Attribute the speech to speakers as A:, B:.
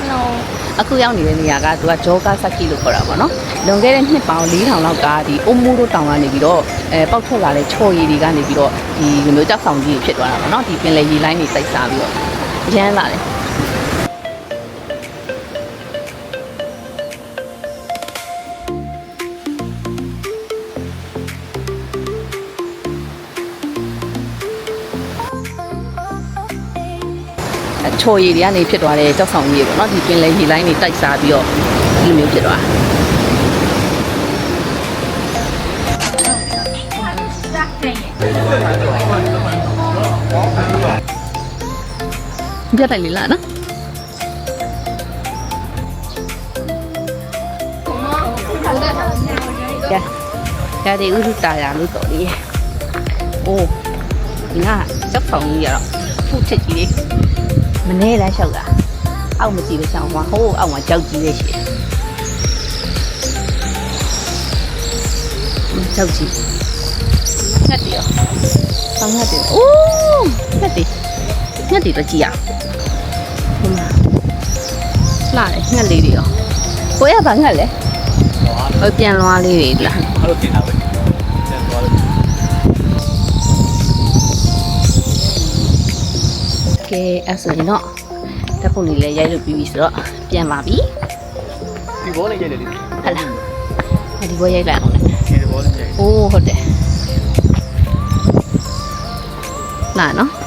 A: Hello အခုရောက်နေတဲ့နေရာကသူကဂျောဂါဆက်ကီလို့ခေါ်တာပေါ့နော်လွန်ခဲ့တဲ့နှစ်ပေါင်း4000လောက်ကဒီအိုမိုတို့တောင်ကနေပြီးတော့ပောက်ထွက်လာတဲ့ချော်ရည်တွေကနေပြီးတော့ဒီလိုမျိုးကြောက်ဆောင်ကြီးဖြစ်သွားတာပေါ့နော်ဒီပင်လယ်ရေလိုင်းတွေတိုက်စားပြီးတော့ရမ်းလာတယ်ချော်ရည်တွေကနေဖြစ်သွားတဲ့ကြောက်ဆောင်ကြီးပေါ့နော်ဒီပင်လယ်ရေလိုင်းတွေတိုက်စားပြီးတော့ဒီလိုမျိုးဖြစ်သွားပြတ်တယ်လေလားနော်ကဲဒီဥဒ္ဒတာရလို့တော်လေးအိုးဒီကကြောက်ဆောင်ကြီးရတော့ဖုတ်ချက်ကြီးလေးမနေလမ်းလျှောက်တာအောက်မကြည့်လို့ဆောင်ဟိုအောက်မှာကြောက်ကြီးလေးရှိတယ်ကြောက်ကြီးငှက်တယ်ရောဆောင်းငှက်တယ်အိုးငှက်တယ်တော့ကြည့်ရဟိုမှာလာတယ်ငှက်လေးတွေရောကိုရဘာငှက်လဲဟိုပြန်လွားလေးတွေလားအဲ့လိုပြင်တာပဲပြန်သွားလို့ကဲအဲ့ဆိုရင်တော့တက်ဖို့လေးလည်းရိုက်လို့ပြီးပြီဆိုတော့ပြန်ပါပြီဒီဘောလေးရိုက်တယ်လေဟဲ့လားဒီဘောရိုက်လိုက်အောင်လေဒီဘောလေးရိုက်အိုးဟုတ်တယ်လာနော်